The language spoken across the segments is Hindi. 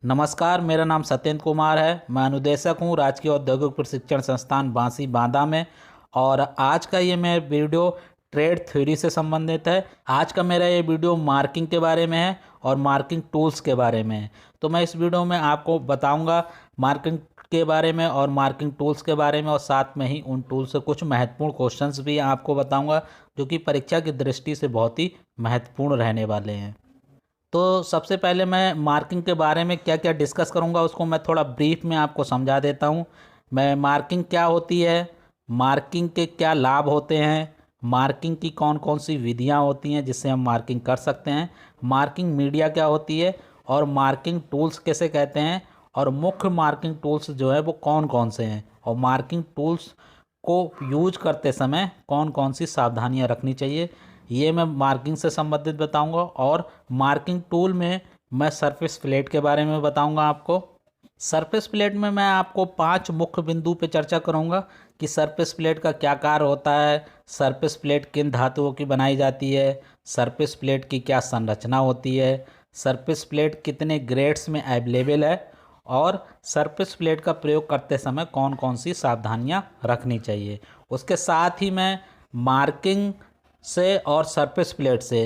नमस्कार, मेरा नाम सत्येंद्र कुमार है। मैं अनुदेशक हूँ राजकीय औद्योगिक प्रशिक्षण संस्थान बांसी बांदा में। और आज का ये मैं वीडियो ट्रेड थ्योरी से संबंधित है। आज का मेरा ये वीडियो मार्किंग के बारे में है और मार्किंग टूल्स के बारे में है। तो मैं इस वीडियो में आपको बताऊंगा मार्किंग के बारे में और मार्किंग टूल्स के बारे में, और साथ में ही उन टूल्स से कुछ महत्वपूर्ण क्वेश्चंस भी आपको बताऊंगा जो कि परीक्षा की दृष्टि से बहुत ही महत्वपूर्ण रहने वाले हैं। तो सबसे पहले मैं मार्किंग के बारे में क्या क्या डिस्कस करूंगा उसको मैं थोड़ा ब्रीफ में आपको समझा देता हूं। मैं मार्किंग क्या होती है, मार्किंग के क्या लाभ होते हैं, मार्किंग की कौन कौन सी विधियां होती हैं जिससे हम मार्किंग कर सकते हैं, मार्किंग मीडिया क्या होती है और मार्किंग टूल्स कैसे कहते हैं, और मुख्य मार्किंग टूल्स जो है वो कौन कौन से हैं, और मार्किंग टूल्स को यूज करते समय कौन कौन सी सावधानियां रखनी चाहिए, ये मैं मार्किंग से संबंधित बताऊंगा। और मार्किंग टूल में मैं सरफेस प्लेट के बारे में बताऊंगा आपको। सरफेस प्लेट में मैं आपको 5 मुख्य बिंदु पे चर्चा करूंगा कि सरफेस प्लेट का क्या कार्य होता है, सरफेस प्लेट किन धातुओं की बनाई जाती है, सरफेस प्लेट की क्या संरचना होती है, सरफेस प्लेट कितने ग्रेड्स में अवेलेबल है, और सरफेस प्लेट का प्रयोग करते समय कौन कौन सी सावधानियां रखनी चाहिए। उसके साथ ही मैं मार्किंग से और सरफेस प्लेट से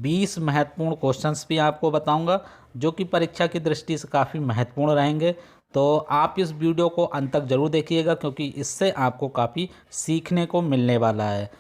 20 महत्वपूर्ण क्वेश्चंस भी आपको बताऊंगा जो कि परीक्षा की दृष्टि से काफ़ी महत्वपूर्ण रहेंगे। तो आप इस वीडियो को अंत तक जरूर देखिएगा क्योंकि इससे आपको काफ़ी सीखने को मिलने वाला है।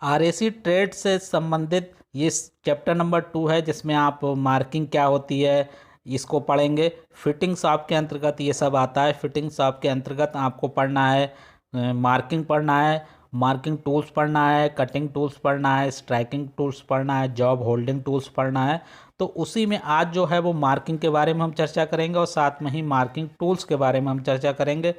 आरएसी ट्रेड से संबंधित ये चैप्टर नंबर 2 है जिसमें आप मार्किंग क्या होती है इसको पढ़ेंगे। फिटिंग शॉप के अंतर्गत ये सब आता है। फिटिंग शॉप के अंतर्गत आपको पढ़ना है मार्किंग पढ़ना है, मार्किंग टूल्स पढ़ना है, कटिंग टूल्स पढ़ना है, स्ट्राइकिंग टूल्स पढ़ना है, जॉब होल्डिंग टूल्स पढ़ना है। तो उसी में आज जो है वो मार्किंग के बारे में हम चर्चा करेंगे और साथ में ही मार्किंग टूल्स के बारे में हम चर्चा करेंगे।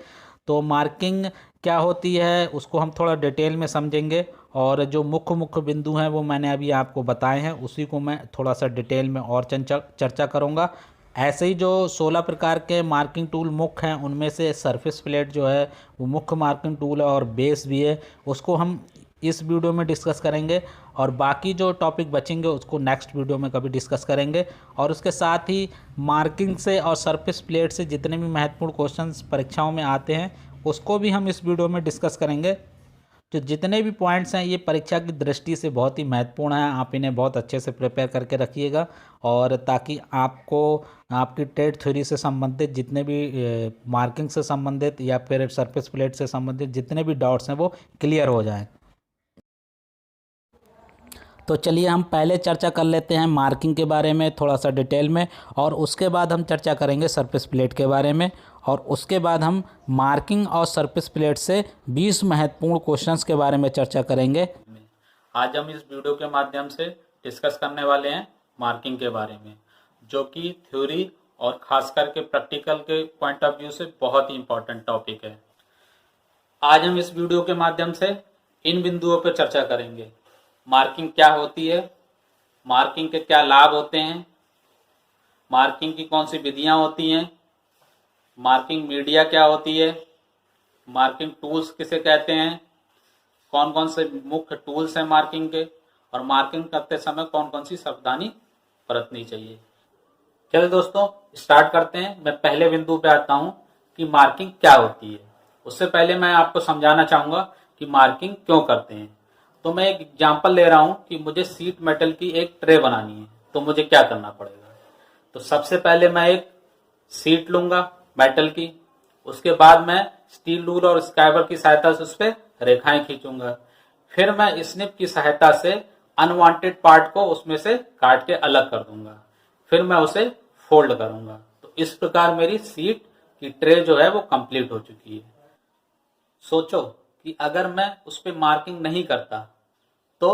तो मार्किंग क्या होती है उसको हम थोड़ा डिटेल में समझेंगे, और जो मुख्य मुख्य बिंदु हैं वो मैंने अभी आपको बताए हैं उसी को मैं थोड़ा सा डिटेल में और चर्चा करूँगा। ऐसे ही जो 16 प्रकार के मार्किंग टूल मुख्य हैं उनमें से सरफेस प्लेट जो है वो मुख्य मार्किंग टूल है और बेस भी है, उसको हम इस वीडियो में डिस्कस करेंगे। और बाकी जो टॉपिक बचेंगे उसको नेक्स्ट वीडियो में कभी डिस्कस करेंगे। और उसके साथ ही मार्किंग से और सरफेस प्लेट से जितने भी महत्वपूर्ण क्वेश्चंस परीक्षाओं में आते हैं उसको भी हम इस वीडियो में डिस्कस करेंगे। तो जितने भी पॉइंट्स हैं ये परीक्षा की दृष्टि से बहुत ही महत्वपूर्ण हैं, आप इन्हें बहुत अच्छे से प्रिपेयर करके रखिएगा, और ताकि आपको आपकी ट्रेड थ्योरी से संबंधित जितने भी मार्किंग से संबंधित या फिर सरफेस प्लेट से संबंधित जितने भी डाउट्स हैं वो क्लियर हो जाएं। तो चलिए हम पहले चर्चा कर लेते हैं मार्किंग के बारे में थोड़ा सा डिटेल में, और उसके बाद हम चर्चा करेंगे सरफेस प्लेट के बारे में, और उसके बाद हम मार्किंग और सरफेस प्लेट से 20 महत्वपूर्ण क्वेश्चंस के बारे में चर्चा करेंगे। आज हम इस वीडियो के माध्यम से डिस्कस करने वाले हैं मार्किंग के बारे में, जो कि थ्योरी और खास करके प्रैक्टिकल के पॉइंट ऑफ व्यू से बहुत ही इंपॉर्टेंट टॉपिक है। आज हम इस वीडियो के माध्यम से इन बिंदुओं पर चर्चा करेंगे। मार्किंग क्या होती है, मार्किंग के क्या लाभ होते हैं, मार्किंग की कौन सी विधियां होती हैं, मार्किंग मीडिया क्या होती है, मार्किंग टूल्स किसे कहते हैं, कौन कौन से मुख्य टूल्स हैं मार्किंग के, और मार्किंग करते समय कौन कौन सी सावधानी बरतनी चाहिए। चलिए दोस्तों स्टार्ट करते हैं। मैं पहले बिंदु पे आता हूं कि मार्किंग क्या होती है। उससे पहले मैं आपको समझाना चाहूंगा कि मार्किंग क्यों करते हैं। तो मैं एक एग्जांपल ले रहा हूं कि मुझे सीट मेटल की एक ट्रे बनानी है, तो मुझे क्या करना पड़ेगा। तो सबसे पहले मैं एक सीट लूंगा मेटल की, उसके बाद मैं स्टील रूल और स्क्राइबर की सहायता से उस पर रेखाएं खींचूंगा। फिर मैं स्निप की सहायता से अनवांटेड पार्ट को उसमें से काट के अलग कर दूंगा। फिर मैं उसे फोल्ड करूंगा। तो इस प्रकार मेरी सीट की ट्रे जो है वो कंप्लीट हो चुकी है। सोचो कि अगर मैं उस पर मार्किंग नहीं करता तो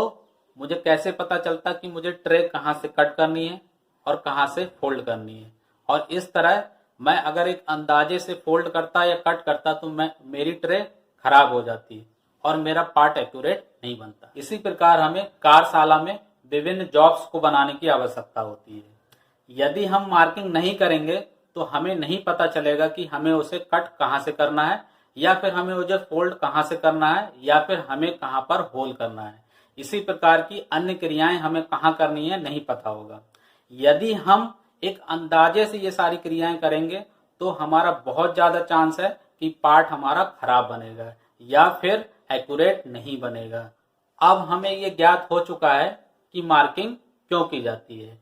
मुझे कैसे पता चलता कि मुझे ट्रे कहाँ से कट करनी है और कहाँ से फोल्ड करनी है। और इस तरह मैं अगर एक अंदाजे से फोल्ड करता या कट करता तो मेरी ट्रे खराब हो जाती और मेरा पार्ट एक्यूरेट नहीं बनता। इसी प्रकार हमें कार्यशाला में विभिन्न जॉब्स को बनाने की आवश्यकता होती है। यदि हम मार्किंग नहीं करेंगे तो हमें नहीं पता चलेगा कि हमें उसे कट कहाँ से करना है, या फिर हमें उसे फोल्ड कहाँ से करना है, या फिर हमें कहाँ पर होल करना है। इसी प्रकार की अन्य क्रियाएं हमें कहाँ करनी है नहीं पता होगा। यदि हम एक अंदाजे से ये सारी क्रियाएं करेंगे तो हमारा बहुत ज्यादा चांस है कि पार्ट हमारा खराब बनेगा या फिर एक्यूरेट नहीं बनेगा। अब हमें ये ज्ञात हो चुका है कि मार्किंग क्यों की जाती है।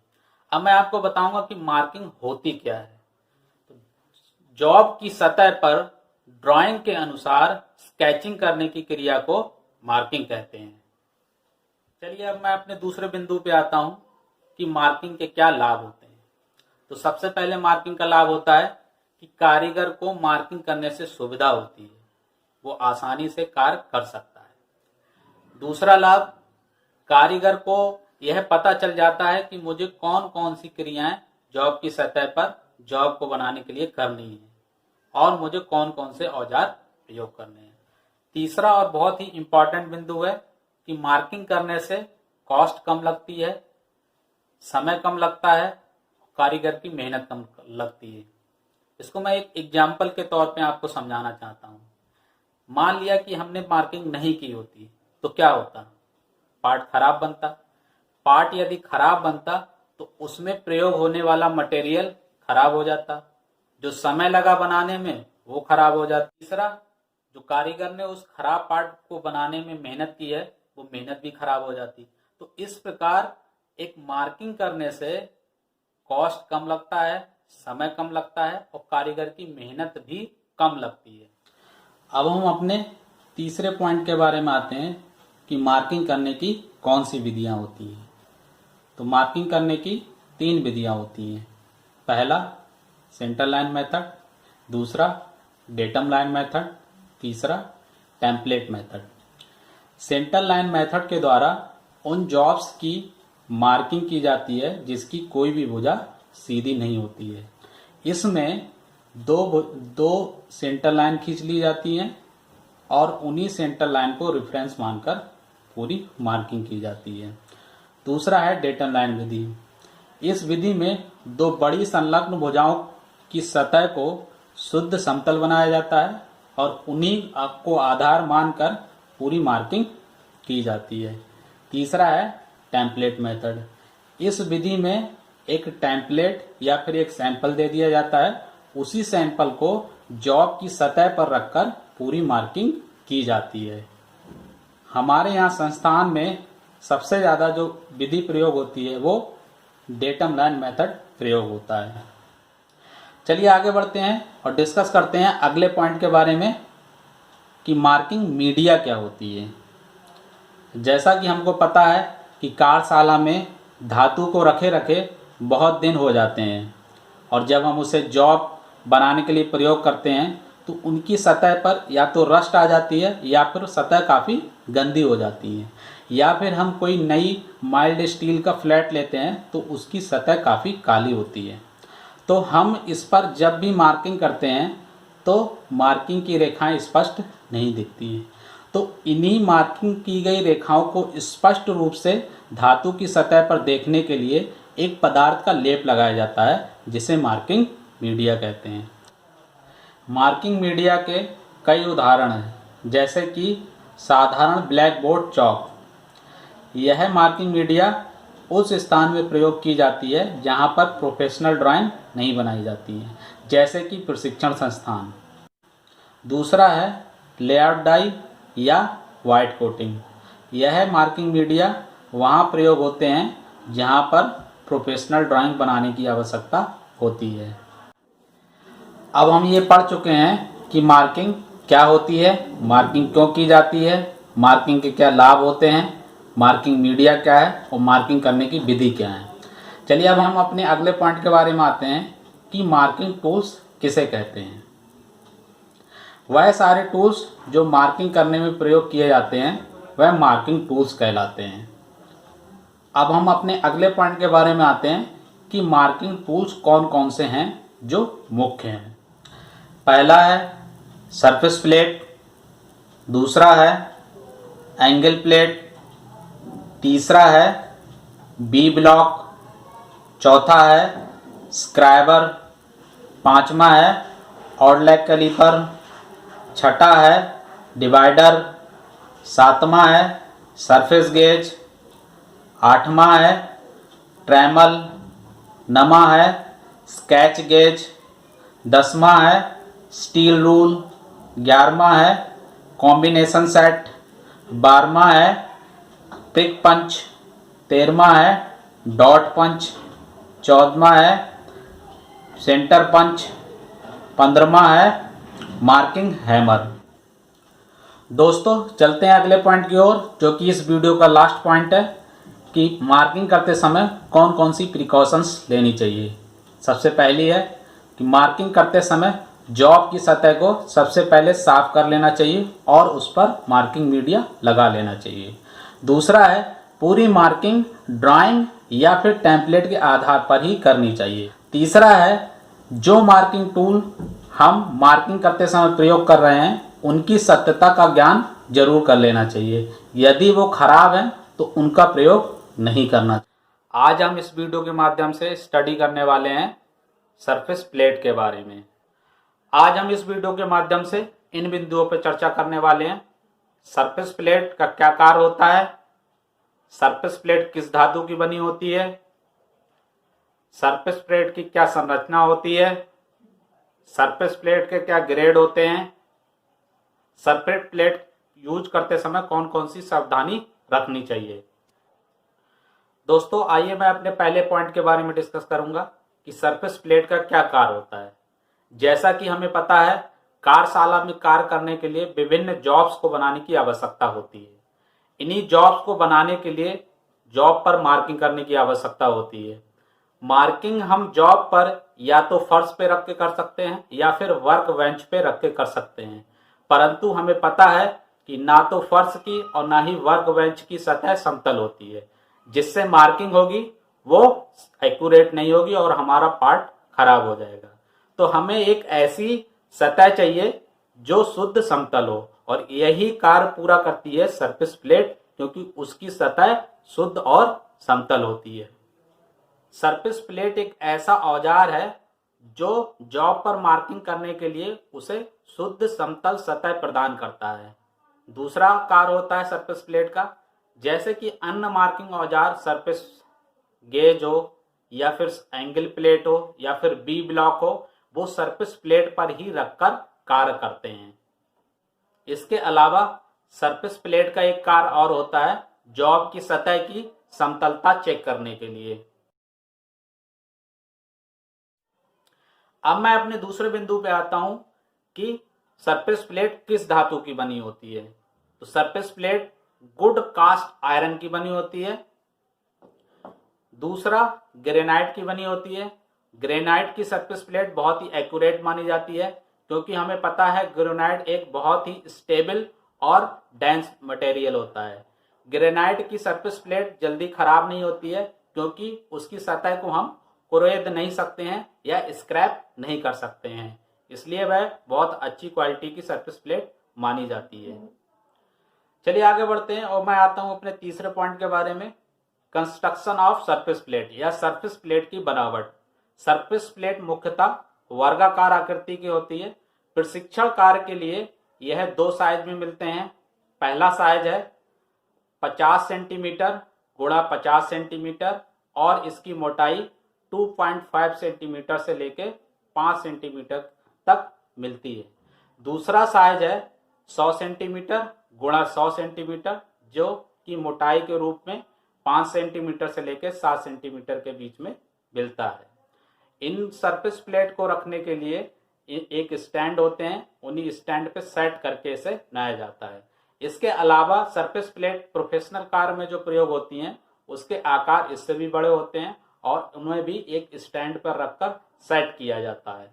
अब मैं आपको बताऊंगा कि मार्किंग होती क्या है। जॉब की सतह पर ड्राइंग के अनुसार स्केचिंग करने की क्रिया को मार्किंग कहते हैं। चलिए अब मैं अपने दूसरे बिंदु पे आता हूं कि मार्किंग के क्या लाभ होते हैं। तो सबसे पहले मार्किंग का लाभ होता है कि कारीगर को मार्किंग करने से सुविधा होती है, वो आसानी से कार्य कर सकता है। दूसरा लाभ, कारीगर को यह पता चल जाता है कि मुझे कौन कौन सी क्रियाएं जॉब की सतह पर जॉब को बनाने के लिए करनी है और मुझे कौन कौन से औजार प्रयोग करने हैं। तीसरा और बहुत ही इंपॉर्टेंट बिंदु है कि मार्किंग करने से कॉस्ट कम लगती है, समय कम लगता है, कारीगर की मेहनत कम लगती है। इसको मैं एक एग्जाम्पल के तौर पे आपको समझाना चाहता हूँ। मान लिया कि हमने मार्किंग नहीं की होती तो क्या होता, पार्ट खराब बनता। पार्ट यदि खराब बनता तो उसमें प्रयोग होने वाला मटेरियल खराब हो जाता, जो समय लगा बनाने में वो खराब हो जाता। तीसरा, जो कारीगर ने उस खराब पार्ट को बनाने में मेहनत की है वो मेहनत भी खराब हो जाती। तो इस प्रकार एक मार्किंग करने से कॉस्ट कम लगता है, समय कम लगता है और कारीगर की मेहनत भी कम लगती है। अब हम अपने तीसरे पॉइंट के बारे में आते हैं कि मार्किंग करने की कौन सी विधियां होती हैं। तो मार्किंग करने की 3 विधियां होती हैं। पहला सेंटर लाइन मेथड, दूसरा डेटम लाइन मेथड, तीसरा template method. Centre line method के द्वारा उन जॉब्स की मार्किंग की जाती है जिसकी कोई भी भुजा सीधी नहीं होती है। इसमें दो सेंटर लाइन खींच ली जाती हैं और उन्हीं सेंटर लाइन को रेफरेंस मानकर पूरी मार्किंग की जाती है। दूसरा है डेटम लाइन विधि। इस विधि में 2 बड़ी संलग्न भुजाओं की सतह को शुद्ध समतल बनाया जाता है और उन्हीं को आधार मानकर पूरी मार्किंग की जाती है। तीसरा है टेम्पलेट मेथड। इस विधि में एक टेम्पलेट या फिर एक सैंपल दे दिया जाता है, उसी सैंपल को जॉब की सतह पर रखकर पूरी मार्किंग की जाती है। हमारे यहाँ संस्थान में सबसे ज्यादा जो विधि प्रयोग होती है वो डेटम लाइन मेथड प्रयोग होता है। चलिए आगे बढ़ते हैं और डिस्कस करते हैं अगले पॉइंट के बारे में कि मार्किंग मीडिया क्या होती है। जैसा कि हमको पता है कि कार्यशाला में धातु को रखे रखे बहुत दिन हो जाते हैं और जब हम उसे जॉब बनाने के लिए प्रयोग करते हैं तो उनकी सतह पर या तो रस्ट आ जाती है या फिर सतह काफ़ी गंदी हो जाती है, या फिर हम कोई नई माइल्ड स्टील का फ्लैट लेते हैं तो उसकी सतह काफ़ी काली होती है। तो हम इस पर जब भी मार्किंग करते हैं तो मार्किंग की रेखाएं स्पष्ट नहीं दिखती हैं। तो इन्हीं मार्किंग की गई रेखाओं को स्पष्ट रूप से धातु की सतह पर देखने के लिए एक पदार्थ का लेप लगाया जाता है जिसे मार्किंग मीडिया कहते हैं। मार्किंग मीडिया के कई उदाहरण हैं, जैसे कि साधारण ब्लैक बोर्ड चौक। यह मार्किंग मीडिया उस स्थान में प्रयोग की जाती है जहां पर प्रोफेशनल ड्राइंग नहीं बनाई जाती है, जैसे कि प्रशिक्षण संस्थान। दूसरा है लेआउट डाई या वाइट कोटिंग। यह मार्किंग मीडिया वहां प्रयोग होते हैं जहां पर प्रोफेशनल ड्राइंग बनाने की आवश्यकता होती है। अब हम ये पढ़ चुके हैं कि मार्किंग क्या होती है, मार्किंग क्यों की जाती है, मार्किंग के क्या लाभ होते हैं, मार्किंग मीडिया क्या है और मार्किंग करने की विधि क्या है। चलिए अब हम अपने अगले पॉइंट के बारे में आते हैं कि मार्किंग टूल्स किसे कहते हैं। वह सारे टूल्स जो मार्किंग करने में प्रयोग किए जाते हैं वह मार्किंग टूल्स कहलाते हैं। अब हम अपने अगले पॉइंट के बारे में आते हैं कि मार्किंग टूल्स कौन कौन से हैं जो मुख्य हैं। पहला है सरफेस प्लेट, दूसरा है एंगल प्लेट, तीसरा है बी ब्लॉक, चौथा है स्क्राइबर, पांचवा है ऑडलैक कैलीपर, छठा है डिवाइडर, सातवां है सरफेस गेज, आठवां है ट्रेमल, नवा है स्केच गेज, 10वां है स्टील रूल, 11वां है कॉम्बिनेशन सेट, 12वां है पिक पंच, 13वां है डॉट पंच, 14वां है सेंटर पंच, 15वां है मार्किंग हैमर। दोस्तों चलते हैं अगले पॉइंट की ओर, जो कि इस वीडियो का लास्ट पॉइंट है कि मार्किंग करते समय कौन कौन सी प्रिकॉशंस लेनी चाहिए। सबसे पहली है कि मार्किंग करते समय जॉब की सतह को सबसे पहले साफ कर लेना चाहिए और उस पर मार्किंग मीडिया लगा लेना चाहिए। दूसरा है पूरी मार्किंग ड्राइंग या फिर टेम्पलेट के आधार पर ही करनी चाहिए। तीसरा है जो मार्किंग टूल हम मार्किंग करते समय प्रयोग कर रहे हैं उनकी सत्यता का ज्ञान जरूर कर लेना चाहिए। यदि वो खराब हैं तो उनका प्रयोग नहीं करना चाहिए। आज हम इस वीडियो के माध्यम से स्टडी करने वाले हैं सरफेस प्लेट के बारे में। आज हम इस वीडियो के माध्यम से इन बिंदुओं पर चर्चा करने वाले हैं। सरफेस प्लेट का क्या कार्य होता है, सरफेस प्लेट किस धातु की बनी होती है, सरफेस प्लेट की क्या संरचना होती है, सरफेस प्लेट के क्या ग्रेड होते हैं, सरफेस प्लेट यूज करते समय कौन कौन सी सावधानी रखनी चाहिए। दोस्तों आइए मैं अपने पहले पॉइंट के बारे में डिस्कस करूंगा कि सरफेस प्लेट का क्या कार्य होता है। जैसा कि हमें पता है कार्यशाला में कार्य करने के लिए विभिन्न जॉब्स को बनाने की आवश्यकता होती है। इन्हीं जॉब्स को बनाने के लिए जॉब पर मार्किंग करने की आवश्यकता होती है। मार्किंग हम जॉब पर या तो फर्श पे रख के कर सकते हैं या फिर वर्क बेंच पे रख के कर सकते हैं, परंतु हमें पता है कि ना तो फर्श की और ना ही वर्क बेंच की सतह समतल होती है, जिससे मार्किंग होगी वो एक्यूरेट नहीं होगी और हमारा पार्ट खराब हो जाएगा। तो हमें एक ऐसी सतह चाहिए जो शुद्ध समतल हो और यही कार्य पूरा करती है सरफेस प्लेट, क्योंकि उसकी सतह शुद्ध और समतल होती है। सरफेस प्लेट एक ऐसा औजार है जो जॉब पर मार्किंग करने के लिए उसे शुद्ध समतल सतह प्रदान करता है। दूसरा कार्य होता है सरफेस प्लेट का, जैसे कि अन्य मार्किंग औजार सरफेस गेज हो या फिर एंगल प्लेट हो या फिर बी ब्लॉक हो, वो सरफेस प्लेट पर ही रखकर कार्य करते हैं। इसके अलावा सरफेस प्लेट का एक कार्य और होता है जॉब की सतह की समतलता चेक करने के लिए। अब मैं अपने दूसरे बिंदु पे आता हूं कि सरफेस प्लेट किस धातु की बनी होती है। तो surface plate good cast iron की बनी होती है। दूसरा ग्रेनाइट की बनी होती है। ग्रेनाइट की सरफेस प्लेट बहुत ही एक्यूरेट मानी जाती है, क्योंकि हमें पता है ग्रेनाइट एक बहुत ही स्टेबल और डेंस मटेरियल होता है। ग्रेनाइट की सरफेस प्लेट जल्दी खराब नहीं होती है, क्योंकि उसकी सतह को हम कुरेद नहीं सकते हैं या स्क्रैप नहीं कर सकते हैं, इसलिए वह बहुत अच्छी क्वालिटी की सरफेस प्लेट मानी जाती है। चलिए आगे बढ़ते हैं और मैं आता हूं अपने तीसरे पॉइंट के बारे में, कंस्ट्रक्शन ऑफ सरफेस प्लेट या सरफेस प्लेट की बनावट। सरफेस प्लेट मुख्यतः वर्गाकार आकृति की होती है। प्रशिक्षण कार्य के लिए यह दो साइज में मिलते हैं। पहला साइज है 50 सेंटीमीटर गुणा 50 सेंटीमीटर और इसकी मोटाई 2.5 सेंटीमीटर से लेके 5 सेंटीमीटर तक मिलती है। दूसरा साइज है 100 सेंटीमीटर गुणा 100 सेंटीमीटर, जो कि मोटाई के रूप में 5 सेंटीमीटर से लेकर 7 सेंटीमीटर के बीच में मिलता है। इन सरफेस प्लेट को रखने के लिए एक स्टैंड होते हैं, उन्हीं स्टैंड पे सेट करके इसे बनाया जाता है। इसके अलावा सरफेस प्लेट प्रोफेशनल कार्य में जो प्रयोग होती हैं उसके आकार इससे भी बड़े होते हैं और उन्हें भी एक स्टैंड पर रखकर सेट किया जाता है।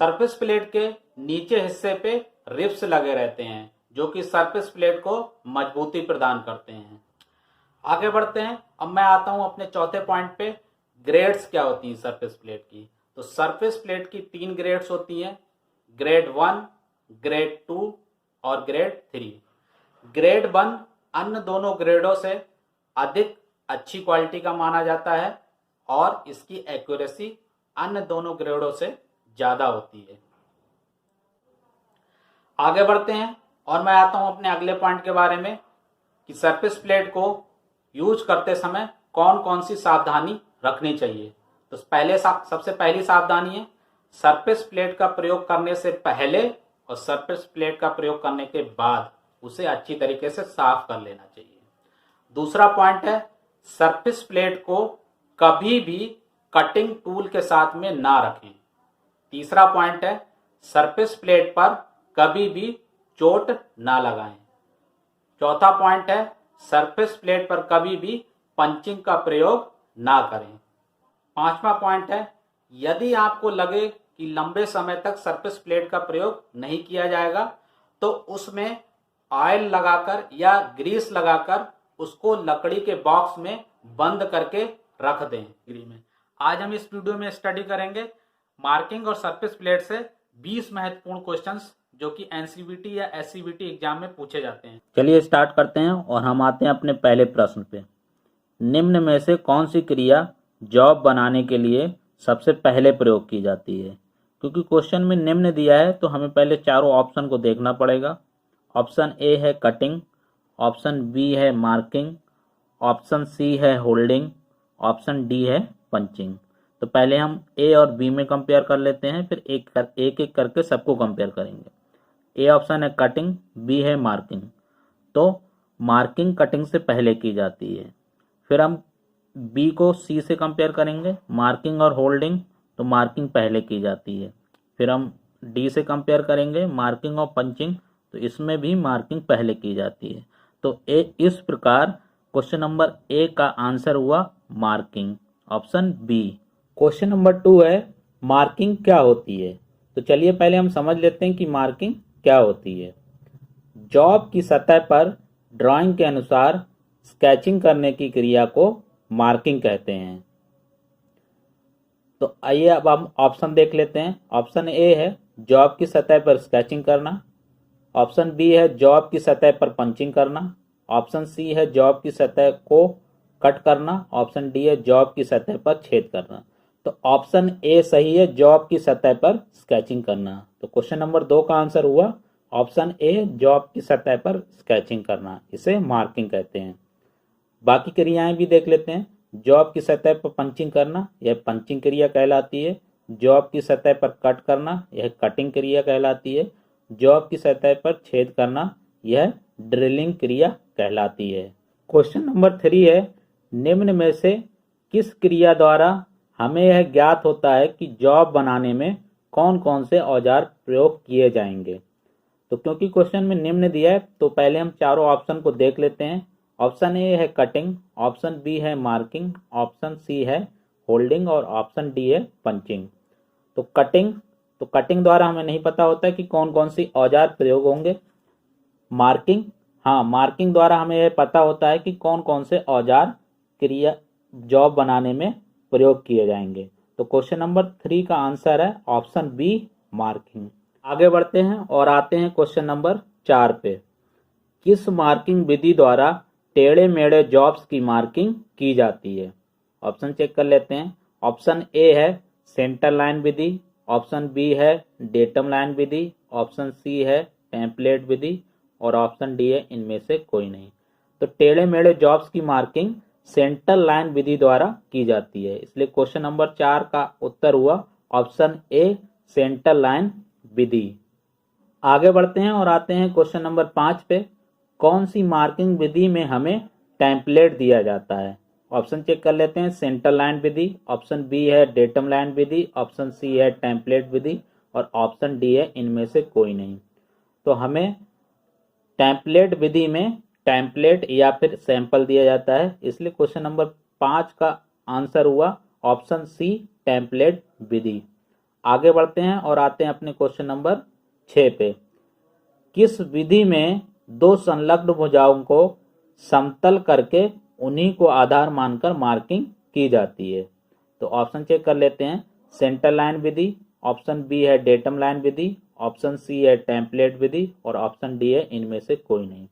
सरफेस प्लेट के नीचे हिस्से पे रिब्स लगे रहते हैं, जो कि सरफेस प्लेट को मजबूती प्रदान करते हैं। आगे बढ़ते हैं। अब मैं आता हूं अपने चौथे पॉइंट पे, ग्रेड्स क्या होती हैं सरफेस प्लेट की। तो सरफेस प्लेट की 3 ग्रेड्स होती हैं, ग्रेड 1, ग्रेड 2 और ग्रेड 3। ग्रेड 1 अन्य दोनों ग्रेडों से अधिक अच्छी क्वालिटी का माना जाता है और इसकी एक्यूरेसी अन्य दोनों ग्रेडों से ज्यादा होती है। आगे बढ़ते हैं और मैं आता हूं अपने अगले पॉइंट के बारे में कि सरफेस प्लेट को यूज करते समय कौन कौन सी सावधानी रखनी चाहिए। तो सबसे पहली सावधानी है, सरफेस प्लेट का प्रयोग करने से पहले और सरफेस प्लेट का प्रयोग करने के बाद उसे अच्छी तरीके से साफ कर लेना चाहिए। दूसरा पॉइंट है, सरफेस प्लेट को कभी भी कटिंग टूल के साथ में ना रखें। तीसरा पॉइंट है, सरफेस प्लेट पर कभी भी चोट ना लगाएं। चौथा पॉइंट है, सरफेस प्लेट पर कभी भी पंचिंग का प्रयोग ना करें। पांचवा पॉइंट है, यदि आपको लगे कि लंबे समय तक सरफेस प्लेट का प्रयोग नहीं किया जाएगा तो उसमें ऑयल लगाकर या ग्रीस लगाकर उसको लकड़ी के बॉक्स में बंद करके रख दें। आज हम इस वीडियो में स्टडी करेंगे मार्किंग और सरफेस प्लेट से 20 महत्वपूर्ण क्वेश्चंस जो कि एनसीवीटी या एससीवीटी एग्जाम में पूछे जाते हैं। चलिए स्टार्ट करते हैं और हम आते हैं अपने पहले प्रश्न पे। निम्न में से कौन सी क्रिया जॉब बनाने के लिए सबसे पहले प्रयोग की जाती है? क्योंकि क्वेश्चन में निम्न दिया है तो हमें पहले चारों ऑप्शन को देखना पड़ेगा। ऑप्शन ए है कटिंग, ऑप्शन बी है मार्किंग, ऑप्शन सी है होल्डिंग, ऑप्शन डी है पंचिंग। तो पहले हम ए और बी में कंपेयर कर लेते हैं, फिर एक करके सबको कंपेयर करेंगे। ए ऑप्शन है कटिंग, बी है मार्किंग। तो मार्किंग कटिंग से पहले की जाती है। फिर हम बी को सी से कंपेयर करेंगे, मार्किंग और होल्डिंग, तो मार्किंग पहले की जाती है। फिर हम डी से कंपेयर करेंगे, मार्किंग और पंचिंग, तो इसमें भी मार्किंग पहले की जाती है। तो इस प्रकार क्वेश्चन नंबर ए का आंसर हुआ marking, option B. Question number 2 है मार्किंग क्या होती है? तो चलिए पहले हम समझ लेते हैं कि मार्किंग क्या होती है। जॉब की सतह पर ड्राइंग के अनुसार स्केचिंग करने की क्रिया को मार्किंग कहते हैं। तो आइए अब हम ऑप्शन देख लेते हैं। ऑप्शन ए है जॉब की सतह पर स्केचिंग करना, ऑप्शन बी है जॉब की सतह पर पंचिंग करना, ऑप्शन सी है जॉब की सतह को कट करना, ऑप्शन डी है जॉब की सतह पर छेद करना। तो ऑप्शन ए सही है, जॉब की सतह पर स्केचिंग करना। तो क्वेश्चन नंबर 2 का आंसर हुआ ऑप्शन ए, जॉब की सतह पर स्केचिंग करना, इसे मार्किंग कहते हैं। बाकी क्रियाएं भी देख लेते हैं। जॉब की सतह पर पंचिंग करना, यह पंचिंग क्रिया कहलाती है। जॉब की सतह पर कट करना, यह कटिंग क्रिया कहलाती है। जॉब की सतह पर छेद करना, यह ड्रिलिंग क्रिया कहलाती है। क्वेश्चन नंबर 3 है निम्न में से किस क्रिया द्वारा हमें यह ज्ञात होता है कि जॉब बनाने में कौन कौन से औजार प्रयोग किए जाएंगे? तो क्योंकि क्वेश्चन में निम्न दिया है तो पहले हम चारों ऑप्शन को देख लेते हैं। ऑप्शन ए है कटिंग, ऑप्शन बी है मार्किंग, ऑप्शन सी है होल्डिंग और ऑप्शन डी है पंचिंग। तो कटिंग द्वारा हमें नहीं पता होता है कि कौन कौन सी औजार प्रयोग होंगे। मार्किंग द्वारा हमें यह पता होता है कि कौन कौन से औजार क्रिया जॉब बनाने में प्रयोग किए जाएंगे। तो क्वेश्चन नंबर 3 का आंसर है ऑप्शन बी, मार्किंग। आगे बढ़ते हैं और आते हैं क्वेश्चन नंबर 4 पे। किस मार्किंग विधि द्वारा टेढ़े मेढ़े जॉब्स की मार्किंग की जाती है? ऑप्शन चेक कर लेते हैं। ऑप्शन ए है सेंटर लाइन विधि, ऑप्शन बी है डेटम लाइन विधि, ऑप्शन सी है टेम्पलेट विधि और ऑप्शन डी है इनमें से कोई नहीं। तो टेढ़े मेढ़े जॉब्स की मार्किंग सेंटर लाइन विधि द्वारा की जाती है, इसलिए क्वेश्चन नंबर 4 का उत्तर हुआ ऑप्शन ए, सेंटर लाइन विधि। आगे बढ़ते हैं और आते हैं क्वेश्चन नंबर 5 पे। कौन सी मार्किंग विधि में हमें टेम्पलेट दिया जाता है? ऑप्शन चेक कर लेते हैं। सेंटर लाइन विधि, ऑप्शन बी है डेटम लाइन विधि, ऑप्शन सी है टेम्पलेट विधि और ऑप्शन डी है इनमें से कोई नहीं। तो हमें टेम्पलेट विधि में टेम्पलेट या फिर सैंपल दिया जाता है, इसलिए क्वेश्चन नंबर 5 का आंसर हुआ ऑप्शन सी, टेम्पलेट विधि। आगे बढ़ते हैं और आते हैं अपने क्वेश्चन नंबर 6 पे। किस विधि में दो संलग्न भुजाओं को समतल करके उन्हीं को आधार मानकर मार्किंग की जाती है? तो ऑप्शन चेक कर लेते हैं। सेंटर लाइन विधि, ऑप्शन बी है डेटम लाइन विधि, ऑप्शन सी है टेम्पलेट विधि और ऑप्शन डी है इनमें से कोई नहीं।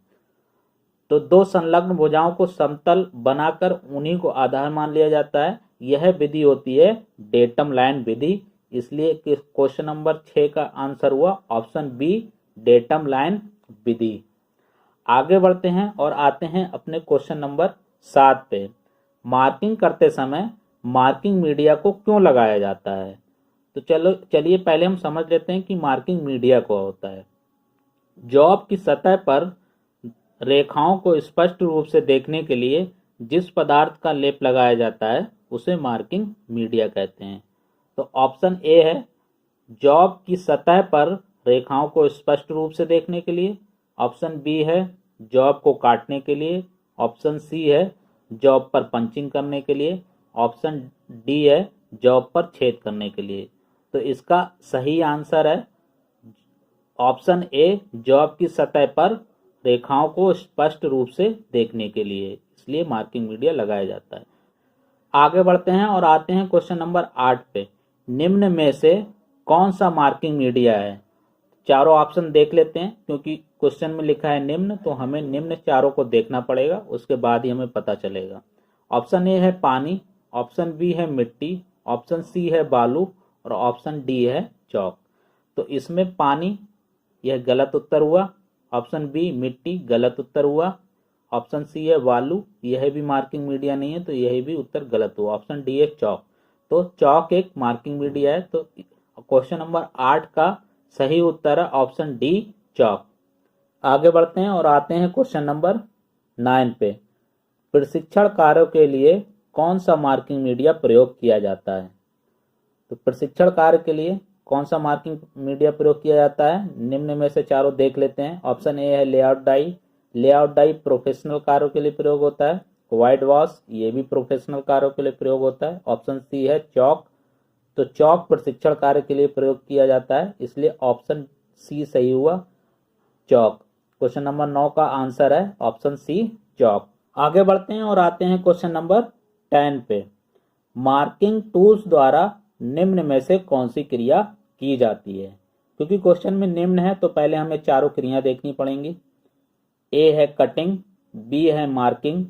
तो दो संलग्न भुजाओं को समतल बनाकर उन्हीं को आधार मान लिया जाता है, यह विधि होती है डेटम लाइन विधि, इसलिए क्वेश्चन नंबर 6 का आंसर हुआ ऑप्शन बी, डेटम लाइन विधि। आगे बढ़ते हैं और आते हैं अपने क्वेश्चन नंबर 7 पे। मार्किंग करते समय मार्किंग मीडिया को क्यों लगाया जाता है। तो चलिए पहले हम समझ लेते हैं कि मार्किंग मीडिया क्या होता है। जॉब की सतह पर रेखाओं को स्पष्ट रूप से देखने के लिए जिस पदार्थ का लेप लगाया जाता है उसे मार्किंग मीडिया कहते हैं। तो ऑप्शन ए है जॉब की सतह पर रेखाओं को स्पष्ट रूप से देखने के लिए। ऑप्शन बी है जॉब को काटने के लिए। ऑप्शन सी है जॉब पर पंचिंग करने के लिए। ऑप्शन डी है जॉब पर छेद करने के लिए। तो इसका सही आंसर है ऑप्शन ए, जॉब की सतह पर रेखाओं को स्पष्ट रूप से देखने के लिए, इसलिए मार्किंग मीडिया लगाया जाता है। आगे बढ़ते हैं और आते हैं क्वेश्चन नंबर 8 पे। निम्न में से कौन सा मार्किंग मीडिया है। चारों ऑप्शन देख लेते हैं, क्योंकि क्वेश्चन में लिखा है निम्न, तो हमें निम्न चारों को देखना पड़ेगा, उसके बाद ही हमें पता चलेगा। ऑप्शन ए है पानी, ऑप्शन बी है मिट्टी, ऑप्शन सी है बालू और ऑप्शन डी है चौक। तो इसमें पानी, यह गलत उत्तर हुआ। ऑप्शन बी मिट्टी, गलत उत्तर हुआ। ऑप्शन सी है बालू, यह भी मार्किंग मीडिया नहीं है, तो यह भी उत्तर गलत हुआ। ऑप्शन डी है चौक। तो चौक एक मार्किंग मीडिया है। तो क्वेश्चन नंबर 8 का सही उत्तर है ऑप्शन डी, चौक। आगे बढ़ते हैं और आते हैं क्वेश्चन नंबर 9 पे। प्रशिक्षण कार्यों के लिए कौन सा मार्किंग मीडिया प्रयोग किया जाता है। तो प्रशिक्षण कार्य के लिए कौन सा मार्किंग मीडिया प्रयोग किया जाता है, निम्न में से चारों देख लेते हैं। ऑप्शन ए है layout die. Layout die professional कार्यों के लिए प्रयोग होता है। व्हाइट वॉश, ये भी प्रोफेशनल कार्यों के लिए प्रयोग होता है। ऑप्शन सी है चौक। तो चौक प्रशिक्षण कार्य के लिए प्रयोग किया जाता है, इसलिए ऑप्शन सी सही हुआ, चौक। क्वेश्चन नंबर 9 का आंसर है ऑप्शन सी, चौक। आगे बढ़ते हैं और आते हैं क्वेश्चन नंबर 10 पे। मार्किंग टूल्स द्वारा निम्न में से कौन सी क्रिया की जाती है। क्योंकि क्वेश्चन में निम्न है तो पहले हमें चारों क्रिया देखनी पड़ेंगी। ए है कटिंग, बी है मार्किंग,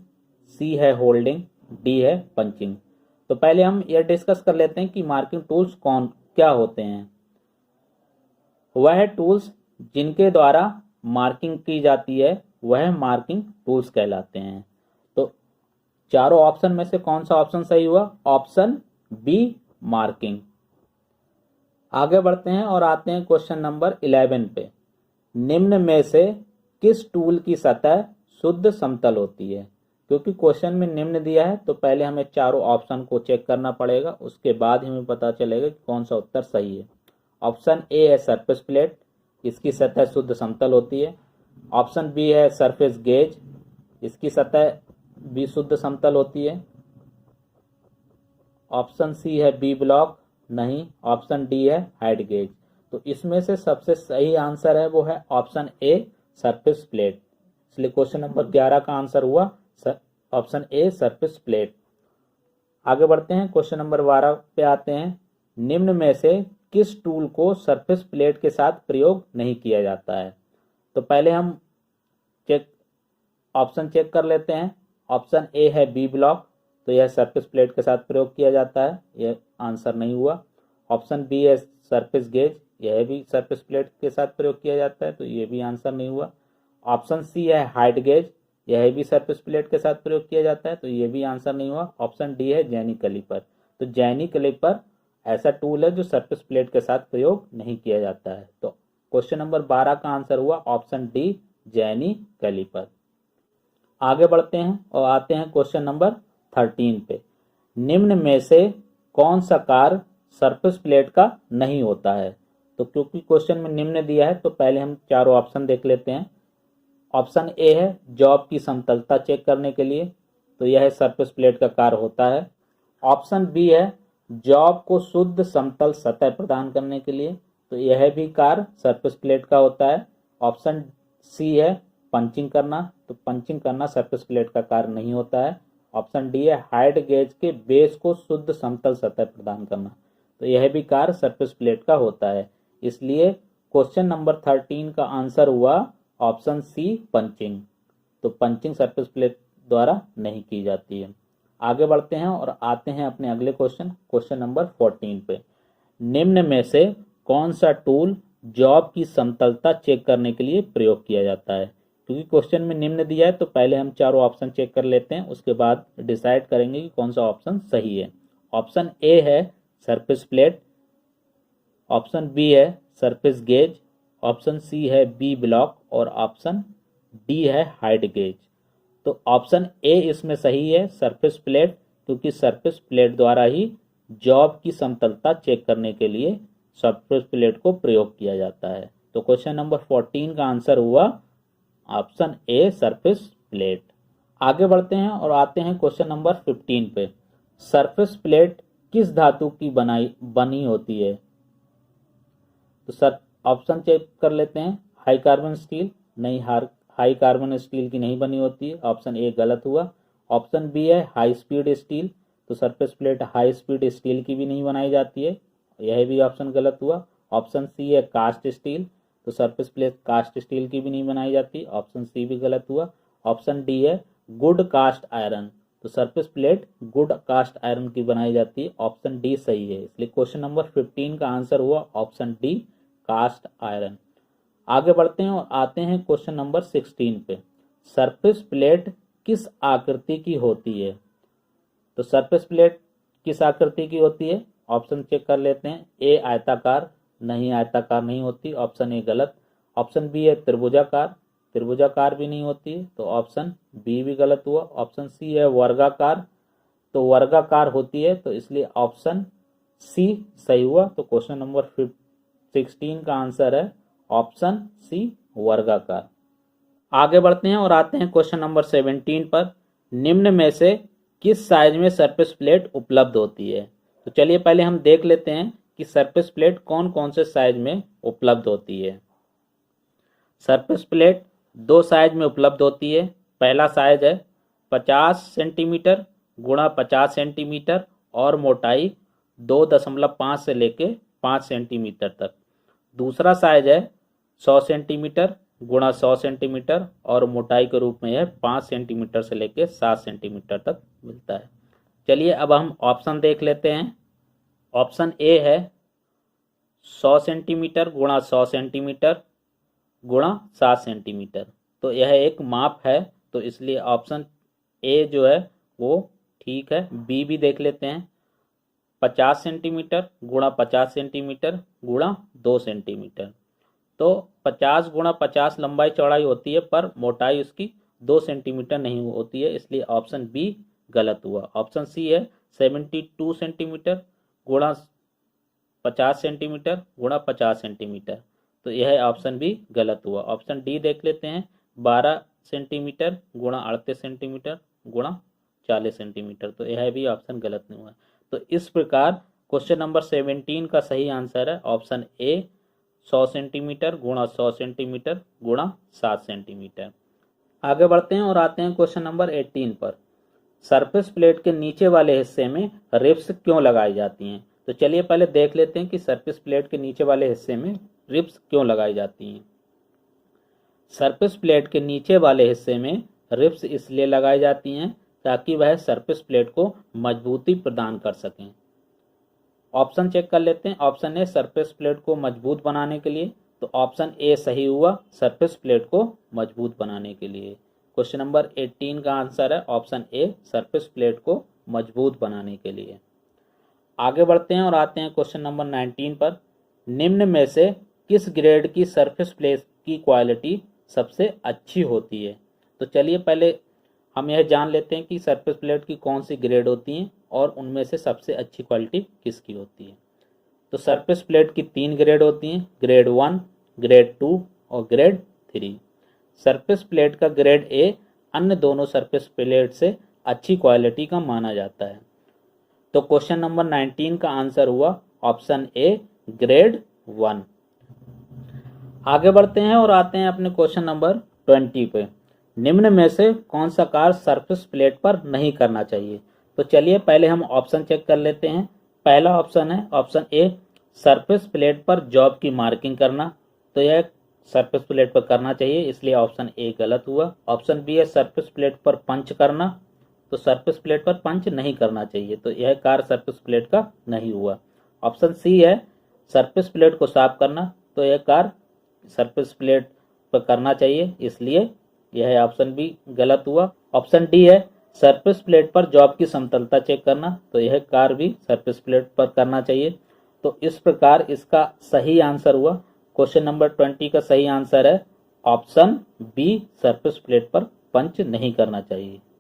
सी है होल्डिंग, डी है पंचिंग। तो पहले हम यह डिस्कस कर लेते हैं कि मार्किंग टूल्स क्या होते हैं। वह टूल्स जिनके द्वारा मार्किंग की जाती है वह मार्किंग टूल्स कहलाते हैं। तो चारों ऑप्शन में से कौन सा ऑप्शन सही हुआ, ऑप्शन बी, मार्किंग। आगे बढ़ते हैं और आते हैं क्वेश्चन नंबर 11 पे। निम्न में से किस टूल की सतह शुद्ध समतल होती है। क्योंकि क्वेश्चन में निम्न दिया है तो पहले हमें चारों ऑप्शन को चेक करना पड़ेगा, उसके बाद ही हमें पता चलेगा कि कौन सा उत्तर सही है। ऑप्शन ए है सरफेस प्लेट, इसकी सतह शुद्ध समतल होती है। ऑप्शन बी है सरफेस गेज, इसकी सतह भी शुद्ध समतल होती है। ऑप्शन सी है बी ब्लॉक, नहीं। ऑप्शन डी है हाइट गेज। तो इसमें से सबसे सही आंसर है वो है ऑप्शन ए, सरफेस प्लेट। इसलिए क्वेश्चन नंबर 11 का आंसर हुआ ऑप्शन ए, सरफेस प्लेट। आगे बढ़ते हैं क्वेश्चन नंबर 12 पे आते हैं। निम्न में से किस टूल को सरफेस प्लेट के साथ प्रयोग नहीं किया जाता है। तो पहले हम ऑप्शन चेक कर लेते हैं। ऑप्शन ए है बी ब्लॉक, तो यह सरफेस प्लेट के साथ प्रयोग किया जाता है, यह आंसर नहीं हुआ। ऑप्शन बी है सरफेस गेज, यह भी सरफेस प्लेट के साथ प्रयोग किया जाता है, तो यह भी आंसर नहीं हुआ। ऑप्शन सी है हाइट गेज, यह भी सरफेस प्लेट के साथ प्रयोग किया जाता है, तो यह भी आंसर नहीं हुआ। ऑप्शन डी है जैनी कैलिपर। तो जैनी कैलिपर ऐसा टूल है जो सरफेस प्लेट के साथ प्रयोग नहीं किया जाता है। तो क्वेश्चन नंबर 12 का आंसर हुआ ऑप्शन डी, जैनी कैलिपर। आगे बढ़ते हैं और आते हैं क्वेश्चन नंबर 13 पे। निम्न में से कौन सा कार्य सरफेस प्लेट का नहीं होता है। तो क्योंकि क्वेश्चन में निम्न दिया है तो पहले हम चारों ऑप्शन देख लेते हैं। ऑप्शन ए है जॉब की समतलता चेक करने के लिए, तो यह सरफेस प्लेट का कार्य होता है। ऑप्शन बी है जॉब को शुद्ध समतल सतह प्रदान करने के लिए, तो यह भी कार्य सरफेस प्लेट का होता है। ऑप्शन सी है पंचिंग करना, तो पंचिंग करना सरफेस प्लेट का कार्य नहीं होता है। ऑप्शन डी है हाइट गेज के बेस को शुद्ध समतल सतह प्रदान करना, तो यह भी कार्य सरफेस प्लेट का होता है। इसलिए क्वेश्चन नंबर 13 का आंसर हुआ ऑप्शन सी, पंचिंग। तो पंचिंग सरफेस प्लेट द्वारा नहीं की जाती है। आगे बढ़ते हैं और आते हैं अपने अगले क्वेश्चन नंबर 14 पे। निम्न में से कौन सा टूल जॉब की समतलता चेक करने के लिए प्रयोग किया जाता है। क्योंकि क्वेश्चन में निम्न दिया है तो पहले हम चारों ऑप्शन चेक कर लेते हैं, उसके बाद डिसाइड करेंगे कि कौन सा ऑप्शन सही है। ऑप्शन ए है सरफेस प्लेट, ऑप्शन बी है सरफेस गेज, ऑप्शन सी है बी ब्लॉक और ऑप्शन डी है हाइट गेज। तो ऑप्शन ए इसमें सही है, सरफेस प्लेट, क्योंकि सरफेस प्लेट द्वारा ही जॉब की समतलता चेक करने के लिए सरफेस प्लेट को प्रयोग किया जाता है। तो क्वेश्चन नंबर 14 का आंसर हुआ ऑप्शन ए सरफेस प्लेट। आगे बढ़ते हैं और आते हैं क्वेश्चन नंबर 15 पे। सरफेस प्लेट किस धातु की बनी होती है? तो सर ऑप्शन चेक कर लेते हैं। हाई कार्बन स्टील, नहीं, हाई कार्बन स्टील की नहीं बनी होती है, ऑप्शन ए गलत हुआ। ऑप्शन बी है हाई स्पीड स्टील, तो surface plate high speed steel की भी नहीं बनाई जाती है, यह भी ऑप्शन गलत हुआ। ऑप्शन सी है कास्ट स्टील, तो सरफेस प्लेट कास्ट स्टील की भी नहीं बनाई जाती, ऑप्शन सी भी गलत हुआ। ऑप्शन डी है गुड कास्ट आयरन, तो surface plate good cast iron की बनाई जाती है, ऑप्शन डी सही है। इसलिए क्वेश्चन नंबर 15 का आंसर हुआ ऑप्शन डी कास्ट आयरन। आगे बढ़ते हैं और आते हैं क्वेश्चन नंबर 16 पे। सरफेस प्लेट किस आकृति की होती है? तो सरफेस प्लेट किस आकृति की होती है? ऑप्शन चेक कर लेते हैं। ए आयताकार, नहीं, आयताकार नहीं होती, ऑप्शन ए गलत। ऑप्शन बी है त्रिभुजाकार, त्रिभुजाकार भी नहीं होती, तो ऑप्शन बी भी गलत हुआ। ऑप्शन सी है वर्गाकार, तो वर्गाकार होती है, तो इसलिए ऑप्शन सी सही हुआ। तो क्वेश्चन नंबर 16 का आंसर है ऑप्शन सी वर्गाकार। आगे बढ़ते हैं और आते हैं क्वेश्चन नंबर 17 पर। निम्न में से किस साइज में सरफेस प्लेट उपलब्ध होती है? तो चलिए पहले हम देख लेते हैं कि सरफेस प्लेट कौन कौन से साइज में उपलब्ध होती है। सरफेस प्लेट दो साइज में उपलब्ध होती है। पहला साइज है 50 सेंटीमीटर गुणा 50 सेंटीमीटर और मोटाई 2.5 से लेके 5 सेंटीमीटर तक। दूसरा साइज है 100 सेंटीमीटर गुणा 100 सेंटीमीटर और मोटाई के रूप में यह 5 सेंटीमीटर से लेके 7 सेंटीमीटर तक मिलता है। चलिए अब हम ऑप्शन देख लेते हैं। ऑप्शन ए है 100 सेंटीमीटर गुणा 100 सेंटीमीटर गुणा 7 सेंटीमीटर, तो यह एक माप है, तो इसलिए ऑप्शन ए जो है वो ठीक है। बी भी देख लेते हैं। 50 सेंटीमीटर गुणा 50 सेंटीमीटर गुणा 2 सेंटीमीटर, तो 50 गुणा 50 लंबाई चौड़ाई होती है, पर मोटाई उसकी 2 सेंटीमीटर नहीं होती है, इसलिए ऑप्शन बी गलत हुआ। ऑप्शन सी है 72 सेंटीमीटर गुणा 50 सेंटीमीटर गुणा 50 सेंटीमीटर, तो यह ऑप्शन भी गलत हुआ। ऑप्शन डी देख लेते हैं। 12 सेंटीमीटर गुणा 38 सेंटीमीटर गुणा 40 सेंटीमीटर, तो यह भी ऑप्शन गलत नहीं हुआ। तो इस प्रकार क्वेश्चन नंबर 17 का सही आंसर है ऑप्शन ए 100 सेंटीमीटर गुणा 100 सेंटीमीटर गुणा 7 सेंटीमीटर। आगे बढ़ते हैं और आते हैं क्वेश्चन नंबर 18 पर। सरफेस प्लेट के नीचे वाले हिस्से में रिब्स क्यों लगाई जाती हैं? तो चलिए पहले देख लेते हैं कि सरफेस प्लेट के नीचे वाले हिस्से में रिब्स क्यों लगाई जाती हैं। सरफेस प्लेट के नीचे वाले हिस्से में रिब्स इसलिए लगाई जाती हैं ताकि वह सरफेस प्लेट को मजबूती प्रदान कर सकें। ऑप्शन चेक कर लेते हैं। ऑप्शन ए सरफेस प्लेट को मजबूत बनाने के लिए, तो ऑप्शन ए सही हुआ, सरफेस प्लेट को मजबूत बनाने के लिए। क्वेश्चन नंबर 18 का आंसर है ऑप्शन ए सरफेस प्लेट को मजबूत बनाने के लिए। आगे बढ़ते हैं और आते हैं क्वेश्चन नंबर 19 पर। निम्न में से किस ग्रेड की सरफेस प्लेट की क्वालिटी सबसे अच्छी होती है? तो चलिए पहले हम यह जान लेते हैं कि सरफेस प्लेट की कौन सी ग्रेड होती हैं और उनमें से सबसे अच्छी क्वालिटी किसकी होती है। तो सरफेस प्लेट की 3 ग्रेड होती हैं, ग्रेड 1, ग्रेड 2 और ग्रेड 3। सरफेस प्लेट का ग्रेड ए अन्य दोनों सरफेस प्लेट से अच्छी क्वालिटी का माना जाता है। तो क्वेश्चन नंबर 19 का आंसर हुआ ऑप्शन ए ग्रेड 1। आगे बढ़ते हैं और आते हैं अपने क्वेश्चन नंबर 20 पे। निम्न में से कौन सा कार्य सरफेस प्लेट पर नहीं करना चाहिए? तो चलिए पहले हम ऑप्शन चेक कर लेते हैं। पहला ऑप्शन है ऑप्शन ए सरफेस प्लेट पर जॉब की मार्किंग करना, तो यह सरफेस प्लेट पर करना चाहिए, इसलिए ऑप्शन ए गलत हुआ। ऑप्शन बी है सरफेस प्लेट पर पंच करना, तो सरफेस प्लेट पर पंच नहीं करना चाहिए, तो यह कार्य सरफेस प्लेट का नहीं हुआ। ऑप्शन सी है सरफेस प्लेट को साफ करना, तो यह कार्य सरफेस प्लेट पर करना चाहिए, इसलिए यह ऑप्शन बी गलत हुआ। ऑप्शन डी है सरफेस प्लेट पर जॉब की समतलता चेक करना, तो यह कार्य भी सरफेस प्लेट पर करना चाहिए। तो इस प्रकार इसका सही आंसर हुआ, क्वेश्चन नंबर 20 का सही आंसर है ऑप्शन बी, सरफेस प्लेट पर पंच नहीं करना चाहिए।